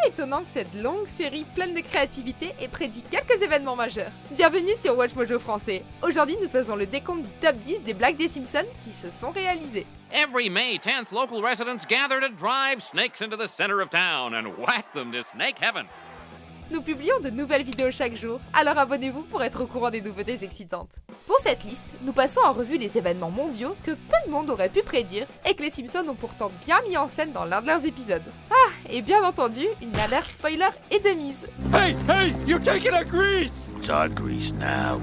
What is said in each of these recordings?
étonnant que cette longue série pleine de créativité ait prédit quelques événements majeurs. Bienvenue sur Watch Mojo français. Aujourd'hui, nous faisons le décompte du top 10 des blagues des Simpsons qui se sont réalisées. Every May 10th, local residents gather to drive snakes into the center of town and whack them to snake heaven. Nous publions de nouvelles vidéos chaque jour, alors abonnez-vous pour être au courant des nouveautés excitantes. Pour cette liste, nous passons en revue les événements mondiaux que peu de monde aurait pu prédire et que les Simpsons ont pourtant bien mis en scène dans l'un de leurs épisodes. Ah, et bien entendu, une alerte spoiler est de mise. Hey, you're taking our grease! It's our grease now.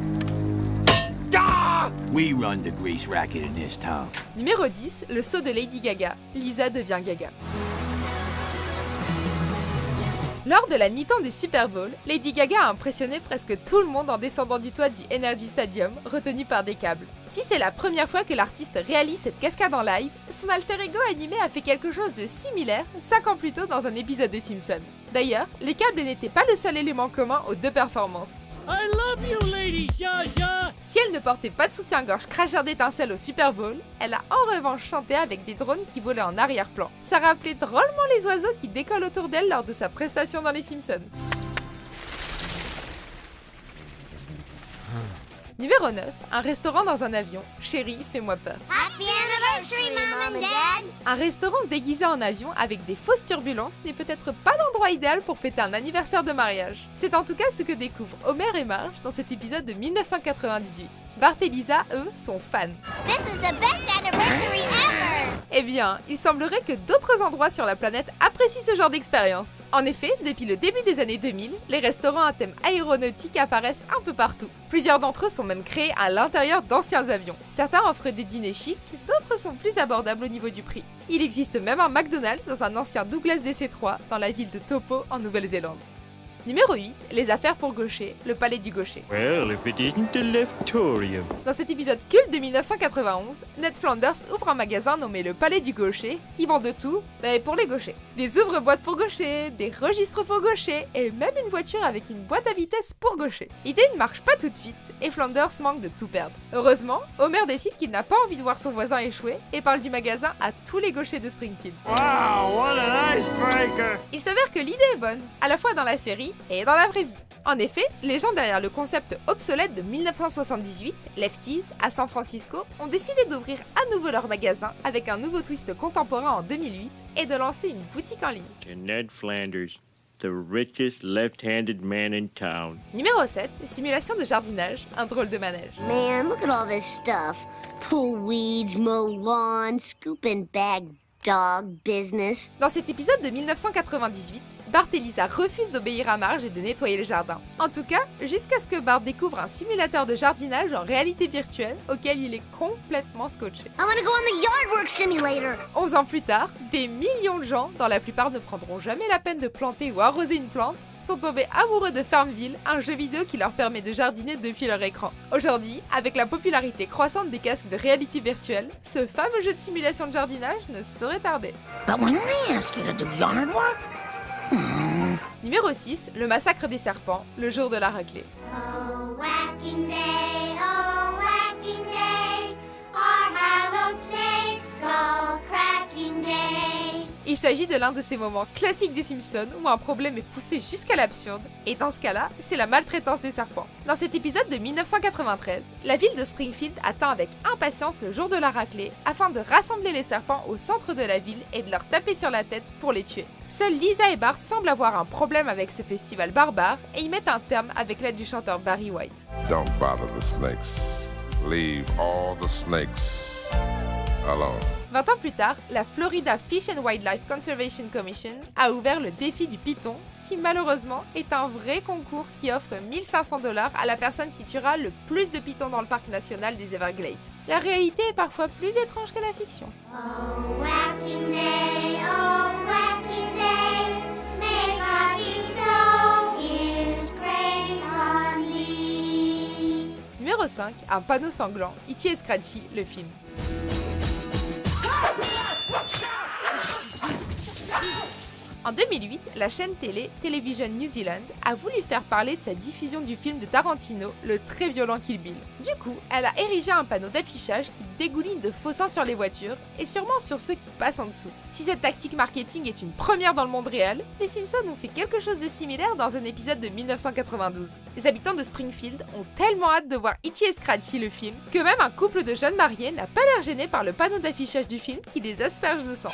Ah! We run the grease racket in this town. Numéro 10, le saut de Lady Gaga. Lisa devient Gaga. Lors de la mi-temps du Super Bowl, Lady Gaga a impressionné presque tout le monde en descendant du toit du Energy Stadium, retenu par des câbles. Si c'est la première fois que l'artiste réalise cette cascade en live, son alter ego animé a fait quelque chose de similaire 5 ans plus tôt dans un épisode des Simpsons. D'ailleurs, les câbles n'étaient pas le seul élément commun aux deux performances. I love you, lady Jaja! Si elle ne portait pas de soutien-gorge cracheur d'étincelles au Super Bowl, elle a en revanche chanté avec des drones qui volaient en arrière-plan. Ça rappelait drôlement les oiseaux qui décollent autour d'elle lors de sa prestation dans les Simpsons. Numéro 9, un restaurant dans un avion. Chérie, fais-moi peur. Happy anniversary, Mom and Dad! Un restaurant déguisé en avion avec des fausses turbulences n'est peut-être pas l'endroit idéal pour fêter un anniversaire de mariage. C'est en tout cas ce que découvrent Homer et Marge dans cet épisode de 1998. Bart et Lisa, eux, sont fans. This is the best anniversary ever! Eh bien, il semblerait que d'autres endroits sur la planète apprécient ce genre d'expérience. En effet, depuis le début des années 2000, les restaurants à thème aéronautique apparaissent un peu partout. Plusieurs d'entre eux sont même créés à l'intérieur d'anciens avions. Certains offrent des dîners chics, d'autres sont plus abordables au niveau du prix. Il existe même un McDonald's dans un ancien Douglas DC-3 dans la ville de Taupo en Nouvelle-Zélande. Numéro 8, les affaires pour Gaucher, le palais du Gaucher. Well, if it isn't the Leftorium. Dans cet épisode culte de 1991, Ned Flanders ouvre un magasin nommé le Palais du Gaucher, qui vend de tout, pour les gauchers. Des ouvre-boîtes pour gauchers, des registres pour gauchers, et même une voiture avec une boîte à vitesse pour gauchers. L'idée ne marche pas tout de suite, et Flanders manque de tout perdre. Heureusement, Homer décide qu'il n'a pas envie de voir son voisin échouer, et parle du magasin à tous les gauchers de Springfield. Wow, what an icebreaker! Il s'avère que l'idée est bonne, à la fois dans la série et dans la vraie vie. En effet, les gens derrière le concept obsolète de 1978, Lefties, à San Francisco, ont décidé d'ouvrir à nouveau leur magasin avec un nouveau twist contemporain en 2008 et de lancer une boutique en ligne. And Ned Flanders, the richest left-handed man in town. Numéro 7, simulation de jardinage, un drôle de manège. Man, look at all this stuff. Pull weeds, mow lawns, scoop and bag dog business. Dans cet épisode de 1998, Bart et Lisa refusent d'obéir à Marge et de nettoyer le jardin. En tout cas, jusqu'à ce que Bart découvre un simulateur de jardinage en réalité virtuelle auquel il est complètement scotché. I want to go on the Yardwork Simulator. 11 ans plus tard, des millions de gens, dont la plupart ne prendront jamais la peine de planter ou arroser une plante, sont tombés amoureux de Farmville, un jeu vidéo qui leur permet de jardiner depuis leur écran. Aujourd'hui, avec la popularité croissante des casques de réalité virtuelle, ce fameux jeu de simulation de jardinage ne saurait tarder. But when I ask you to do yard work? Numéro 6, le massacre des serpents, le jour de la raclée. Oh, whacking day, our hallowed saints' skull cracking day. Il s'agit de l'un de ces moments classiques des Simpsons où un problème est poussé jusqu'à l'absurde, et dans ce cas-là, c'est la maltraitance des serpents. Dans cet épisode de 1993, la ville de Springfield attend avec impatience le jour de la raclée afin de rassembler les serpents au centre de la ville et de leur taper sur la tête pour les tuer. Seuls Lisa et Bart semblent avoir un problème avec ce festival barbare et y mettent un terme avec l'aide du chanteur Barry White. Don't bother the snakes. Leave all the snakes alone. 20 ans plus tard, la Florida Fish and Wildlife Conservation Commission a ouvert le défi du python, qui malheureusement est un vrai concours qui offre 1 500 $ à la personne qui tuera le plus de pythons dans le parc national des Everglades. La réalité est parfois plus étrange que la fiction. Oh, whacking day, may God bestow His grace on me. Numéro 5, un panneau sanglant, Itchy et Scratchy, le film. En 2008, la chaîne télé Television New Zealand a voulu faire parler de sa diffusion du film de Tarantino, le très violent Kill Bill. Du coup, elle a érigé un panneau d'affichage qui dégouline de faux sang sur les voitures et sûrement sur ceux qui passent en dessous. Si cette tactique marketing est une première dans le monde réel, les Simpsons ont fait quelque chose de similaire dans un épisode de 1992. Les habitants de Springfield ont tellement hâte de voir Itchy et Scratchy le film que même un couple de jeunes mariés n'a pas l'air gêné par le panneau d'affichage du film qui les asperge de sang.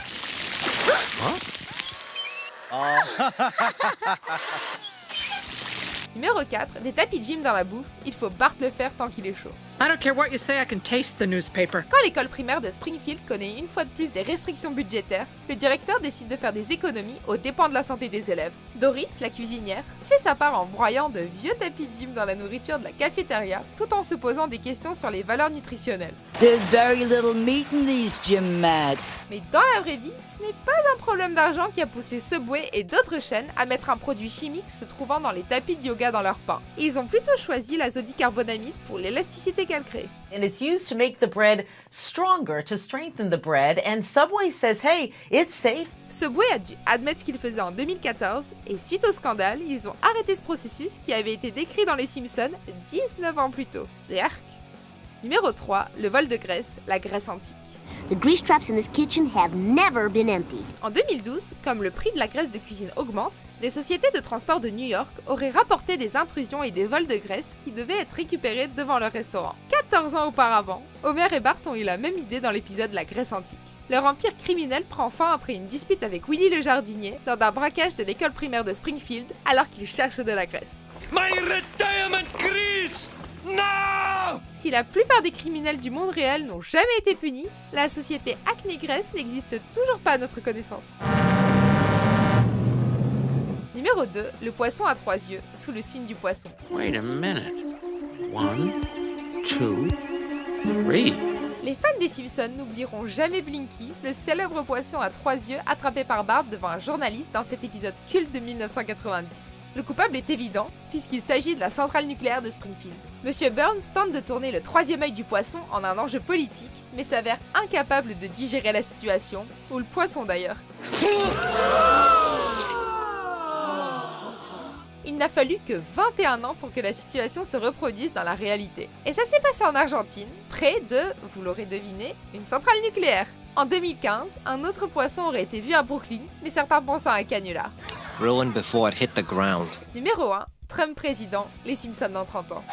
Numéro 4, des tapis de gym dans la bouffe, il faut Bart le faire tant qu'il est chaud. I don't care what you say, I can taste the newspaper. Quand l'école primaire de Springfield connaît une fois de plus des restrictions budgétaires, le directeur décide de faire des économies aux dépens de la santé des élèves. Doris, la cuisinière, fait sa part en broyant de vieux tapis de gym dans la nourriture de la cafétéria, tout en se posant des questions sur les valeurs nutritionnelles. There's very little meat in these gym mats. Mais dans la vraie vie, ce n'est pas un problème d'argent qui a poussé Subway et d'autres chaînes à mettre un produit chimique se trouvant dans les tapis de yoga dans leur pain. Ils ont plutôt choisi l'azodicarbonamide pour l'élasticité qu'elle crée. And it's used to make the bread stronger, to strengthen the bread, and Subway says, hey, it's safe. Subway a dû admettre ce qu'il faisait en 2014, et suite au scandale, ils ont arrêté ce processus qui avait été décrit dans Les Simpsons 19 ans plus tôt. Yark. Numéro 3, le vol de graisse, la Grèce antique. The grease traps in this kitchen have never been empty. En 2012, comme le prix de la graisse de cuisine augmente, des sociétés de transport de New York auraient rapporté des intrusions et des vols de graisse qui devaient être récupérés devant leur restaurant. 14 ans auparavant, Homer et Bart ont eu la même idée dans l'épisode La Grèce antique. Leur empire criminel prend fin après une dispute avec Willy le jardinier lors d'un braquage de l'école primaire de Springfield alors qu'il cherche de la graisse. My retirement grease! No! Si la plupart des criminels du monde réel n'ont jamais été punis, la société Acme Graisse n'existe toujours pas à notre connaissance. Numéro 2, le poisson à 3 yeux, sous le signe du poisson. Wait a minute. 1, 2, 3. Les fans des Simpsons n'oublieront jamais Blinky, le célèbre poisson à 3 yeux attrapé par Bart devant un journaliste dans cet épisode culte de 1990. Le coupable est évident, puisqu'il s'agit de la centrale nucléaire de Springfield. Monsieur Burns tente de tourner le troisième œil du poisson en un enjeu politique, mais s'avère incapable de digérer la situation, ou le poisson d'ailleurs. Il n'a fallu que 21 ans pour que la situation se reproduise dans la réalité. Et ça s'est passé en Argentine, près de, vous l'aurez deviné, une centrale nucléaire. En 2015, un autre poisson aurait été vu à Brooklyn, mais certains pensent à un canular. Ruined before it hit the ground. Numéro 1, Trump président, les Simpsons dans 30 ans.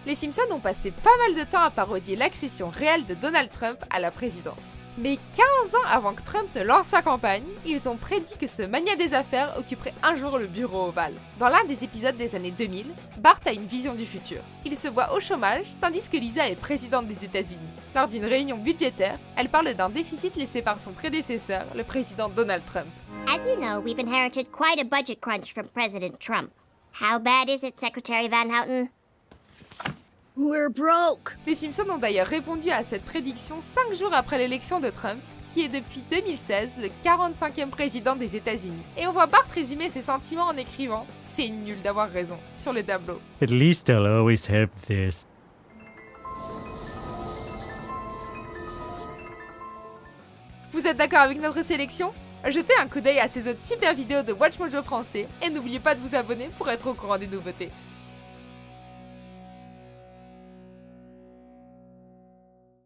Les Simpsons ont passé pas mal de temps à parodier l'accession réelle de Donald Trump à la présidence. Mais 15 ans avant que Trump ne lance sa campagne, ils ont prédit que ce mania des affaires occuperait un jour le bureau ovale. Dans l'un des épisodes des années 2000, Bart a une vision du futur. Il se voit au chômage, tandis que Lisa est présidente des États-Unis. Lors d'une réunion budgétaire, elle parle d'un déficit laissé par son prédécesseur, le président Donald Trump. As you know, we've inherited quite a budget crunch from President Trump. How bad is it, Secretary Van Houten? We're broke. Les Simpsons ont d'ailleurs répondu à cette prédiction 5 jours après l'élection de Trump, qui est depuis 2016 le 45e président des États-Unis. Et on voit Bart résumer ses sentiments en écrivant « C'est nul d'avoir raison » sur le tableau. At least I'll always have this. Vous êtes d'accord avec notre sélection ? Jetez un coup d'œil à ces autres super vidéos de WatchMojo français et n'oubliez pas de vous abonner pour être au courant des nouveautés.